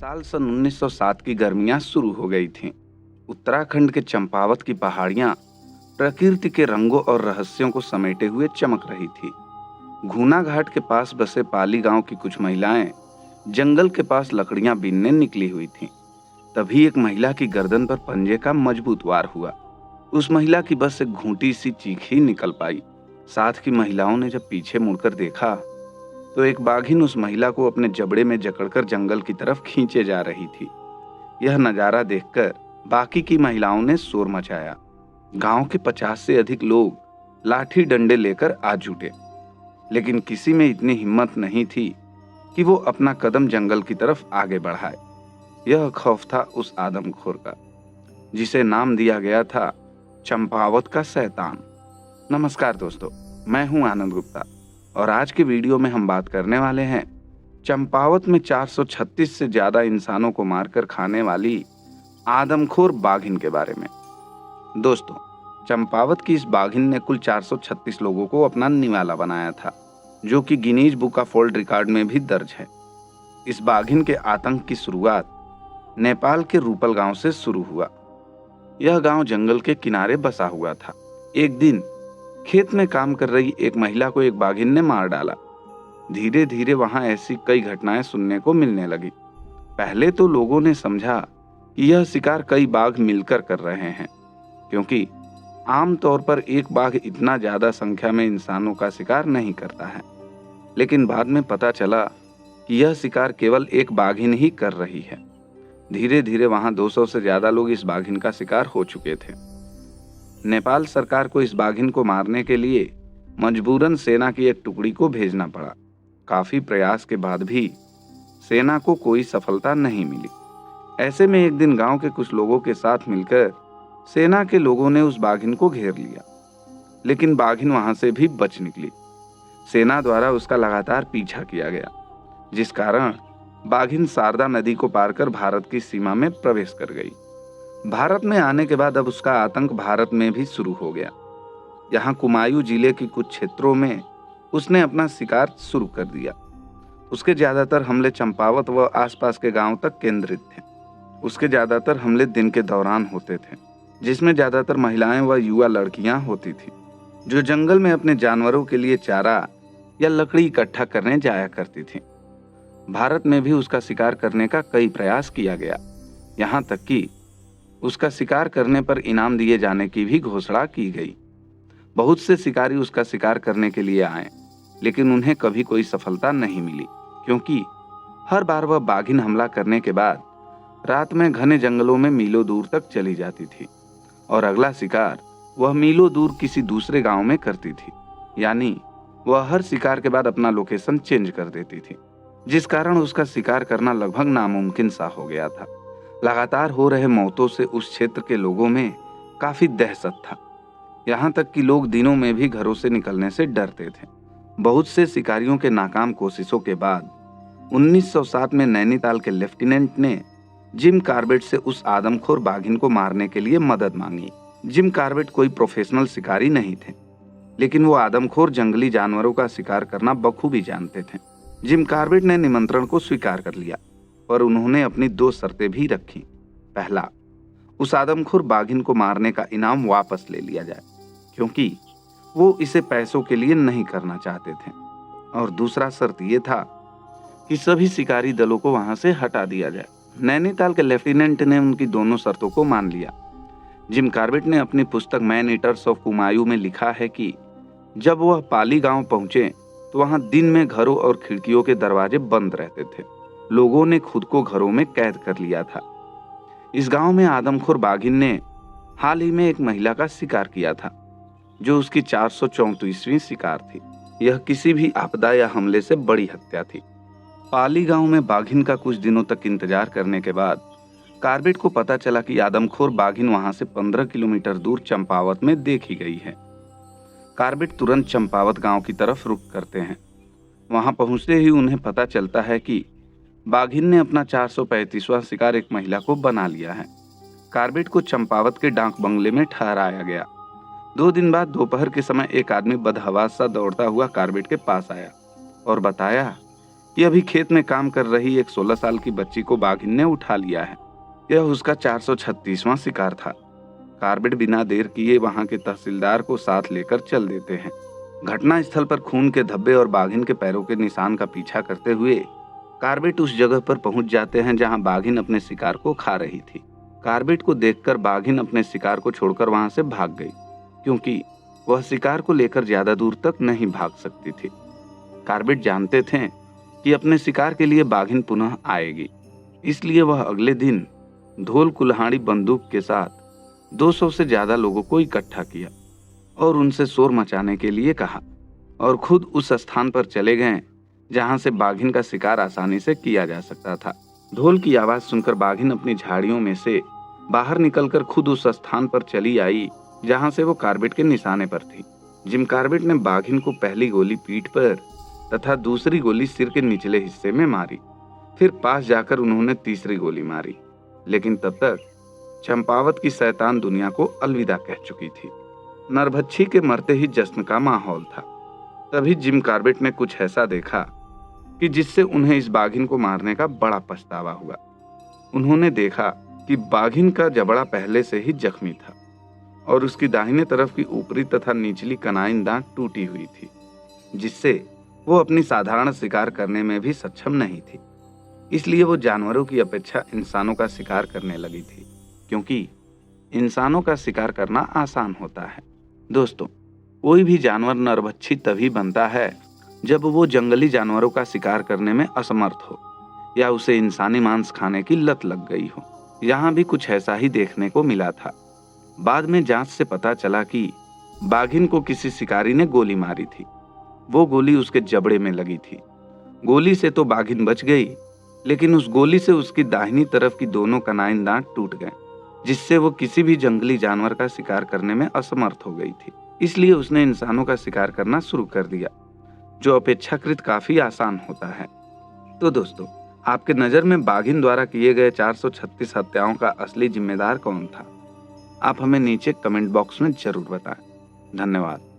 साल सन 1907 की गर्मियां शुरू हो गई थीं। उत्तराखंड के चंपावत की पहाड़ियां प्रकृति के रंगों और रहस्यों को समेटे हुए चमक रही थी। घूना घाट के पास बसे पाली गांव की कुछ महिलाएं जंगल के पास लकड़ियां बीनने निकली हुई थीं। तभी एक महिला की गर्दन पर पंजे का मजबूत वार हुआ। उस महिला की बस एक घूंटी सी चीख ही निकल पाई। साथ की महिलाओं ने जब पीछे मुड़कर देखा तो एक बाघिन उस महिला को अपने जबड़े में जकड़कर जंगल की तरफ खींचे जा रही थी। यह नजारा देखकर बाकी की महिलाओं ने शोर मचाया। गांव के 50 से अधिक लोग लाठी डंडे लेकर आ जुटे, लेकिन किसी में इतनी हिम्मत नहीं थी कि वो अपना कदम जंगल की तरफ आगे बढ़ाए। यह खौफ था उस आदमखोर का, जिसे नाम दिया गया था चंपावत का शैतान। नमस्कार दोस्तों, मैं हूं आनंद गुप्ता और आज के वीडियो में हम बात करने वाले हैं चंपावत में 436 से ज्यादा इंसानों को मारकर खाने वाली आदमखोर बाघिन के बारे में। दोस्तों, चंपावत की इस बाघिन ने कुल 436 लोगों को अपना निवाला बनाया था, जो कि Guinness book of world record में भी दर्ज है। इस बाघिन के आतंक की शुरुआत नेपाल के रूपल गांव से शुरू हुआ। यह गांव जंगल के किनारे बसा हुआ था। एक दिन खेत में काम कर रही एक महिला को एक बाघिन ने मार डाला। धीरे धीरे वहां ऐसी कई घटनाएं सुनने को मिलने लगी। पहले तो लोगों ने समझा कि यह शिकार कई बाघ मिलकर कर रहे हैं, क्योंकि आमतौर पर एक बाघ इतना ज्यादा संख्या में इंसानों का शिकार नहीं करता है। लेकिन बाद में पता चला कि यह शिकार केवल एक बाघिन ही कर रही है। धीरे धीरे वहां 200 से ज्यादा लोग इस बाघिन का शिकार हो चुके थे। नेपाल सरकार को इस बाघिन को मारने के लिए मजबूरन सेना की एक टुकड़ी को भेजना पड़ा। काफी प्रयास के बाद भी सेना को कोई सफलता नहीं मिली। ऐसे में एक दिन गांव के कुछ लोगों के साथ मिलकर सेना के लोगों ने उस बाघिन को घेर लिया, लेकिन बाघिन वहां से भी बच निकली। सेना द्वारा उसका लगातार पीछा किया गया, जिस कारण बाघिन शारदा नदी को पार कर भारत की सीमा में प्रवेश कर गई। भारत में आने के बाद अब उसका आतंक भारत में भी शुरू हो गया। यहाँ कुमायूं जिले के कुछ क्षेत्रों में उसने अपना शिकार शुरू कर दिया। उसके ज्यादातर हमले चंपावत व आसपास के गांव तक केंद्रित थे। उसके ज्यादातर हमले दिन के दौरान होते थे, जिसमें ज्यादातर महिलाएं व युवा लड़कियां होती थी, जो जंगल में अपने जानवरों के लिए चारा या लकड़ी इकट्ठा करने जाया करती थी। भारत में भी उसका शिकार करने का कई प्रयास किया गया, यहाँ तक कि उसका शिकार करने पर इनाम दिए जाने की भी घोषणा की गई। बहुत से शिकारी उसका शिकार करने के लिए आए, लेकिन उन्हें कभी कोई सफलता नहीं मिली, क्योंकि हर बार वह बाघिन हमला करने के बाद रात में घने जंगलों में मीलों दूर तक चली जाती थी और अगला शिकार वह मीलों दूर किसी दूसरे गांव में करती थी। यानी वह हर शिकार के बाद अपना लोकेशन चेंज कर देती थी, जिस कारण उसका शिकार करना लगभग नामुमकिन सा हो गया था। लगातार हो रहे मौतों से उस क्षेत्र के लोगों में काफी दहशत था, यहाँ तक कि लोग दिनों में भी घरों से निकलने से डरते थे। बहुत से शिकारियों के नाकाम कोशिशों के बाद 1907 में नैनीताल के लेफ्टिनेंट ने जिम कार्बेट से उस आदमखोर बाघिन को मारने के लिए मदद मांगी। जिम कार्बेट कोई प्रोफेशनल शिकारी नहीं थे, लेकिन वो आदमखोर जंगली जानवरों का शिकार करना बखूबी जानते थे। जिम कार्बेट ने निमंत्रण को स्वीकार कर लिया, पर उन्होंने अपनी 2 शर्तें भी रखी। पहला, उस आदमखोर बाघिन को मारने का इनाम वापस ले लिया जाए, क्योंकि वो इसे पैसों के लिए नहीं करना चाहते थे। और दूसरा शर्त ये था कि सभी शिकारी दलों को वहां से हटा दिया जाए। नैनीताल के लेफ्टिनेंट ने उनकी दोनों शर्तों को मान लिया। जिम कार्बेट ने अपनी पुस्तक मैन ईटर्स ऑफ कुमायूं में लिखा है कि जब वह पाली गांव पहुंचे तो वहां दिन में घरों और खिड़कियों के दरवाजे बंद रहते थे। लोगों ने खुद को घरों में कैद कर लिया था। इस गांव में आदमखोर बाघिन ने हाल ही में एक महिला का शिकार किया था, जो उसकी 434वीं शिकार थी। यह किसी भी आपदा या हमले से बड़ी हत्या थी। पाली गांव में बाघिन का कुछ दिनों तक इंतजार करने के बाद कार्बेट को पता चला कि आदमखोर बाघिन वहां से 15 किलोमीटर दूर चंपावत में देखी गई है। कार्बेट तुरंत चंपावत गांव की तरफ रुख करते हैं। वहां पहुंचते ही उन्हें पता चलता है कि बाघिन ने अपना 435वां शिकार एक महिला को बना लिया है। कार्बेट को चंपावत के डाक बंगले में ठहराया गया। 2 दिन बाद दोपहर के समय एक आदमी बदहवास सा दौड़ता हुआ कार्बेट के पास आया और बताया कि अभी खेत में काम कर रही एक 16 साल की बच्ची को बाघिन ने उठा लिया है। यह उसका 436वां शिकार था। कार्बेट बिना देर किए वहां के तहसीलदार को साथ लेकर चल देते हैं। घटना स्थल पर खून के धब्बे और बाघिन के पैरों के निशान का पीछा करते हुए कार्बेट उस जगह पर पहुंच जाते हैं जहां बाघिन अपने शिकार को खा रही थी। कार्बेट को देखकर बाघिन अपने शिकार को छोड़कर वहां से भाग गई, क्योंकि वह शिकार को लेकर ज्यादा दूर तक नहीं भाग सकती थी। कार्बेट जानते थे कि अपने शिकार के लिए बाघिन पुनः आएगी, इसलिए वह अगले दिन धोल कुल्हाड़ी बंदूक के साथ 200 से ज्यादा लोगों को इकट्ठा किया और उनसे शोर मचाने के लिए कहा, और खुद उस स्थान पर चले गए जहां से बाघिन का शिकार आसानी से किया जा सकता था। ढोल की आवाज सुनकर बाघिन अपनी झाड़ियों में से बाहर निकलकर खुद उस स्थान पर चली आई जहां से वो कार्बेट के निशाने पर थी। जिम कार्बेट ने बाघिन को पहली गोली पीठ पर तथा दूसरी गोली सिर के निचले हिस्से में मारी। फिर पास जाकर उन्होंने तीसरी गोली मारी, लेकिन तब तक चंपावत की शैतान दुनिया को अलविदा कह चुकी थी। नरभक्षी के मरते ही जश्न का माहौल था। तभी जिम कार्बेट ने कुछ ऐसा देखा कि जिससे उन्हें इस बाघिन को मारने का बड़ा पछतावा हुआ। उन्होंने देखा कि बाघिन का जबड़ा पहले से ही जख्मी था और उसकी दाहिने तरफ की ऊपरी तथा निचली कनाइन दांत टूटी हुई थी, जिससे वो अपनी साधारण शिकार करने में भी सक्षम नहीं थी। इसलिए वो जानवरों की अपेक्षा इंसानों का शिकार करने लगी थी, क्योंकि इंसानों का शिकार करना आसान होता है। दोस्तों, कोई भी जानवर नरभक्षी तभी बनता है जब वो जंगली जानवरों का शिकार करने में असमर्थ हो या उसे इंसानी मांस खाने की लत लग गई हो। यहाँ भी कुछ ऐसा ही देखने को मिला था। बाद में जांच से पता चला कि बाघिन को किसी शिकारी ने गोली मारी थी। वो गोली उसके जबड़े में लगी थी। गोली से तो बाघिन बच गई, लेकिन उस गोली से उसकी दाहिनी तरफ की दोनों कनाइन दांत टूट गए, जिससे वो किसी भी जंगली जानवर का शिकार करने में असमर्थ हो गई थी। इसलिए उसने इंसानों का शिकार करना शुरू कर दिया, जो अपेक्षाकृत काफी आसान होता है। तो दोस्तों, आपके नजर में बाघिन द्वारा किए गए 436 हत्याओं का असली जिम्मेदार कौन था? आप हमें नीचे कमेंट बॉक्स में जरूर बताएं। धन्यवाद।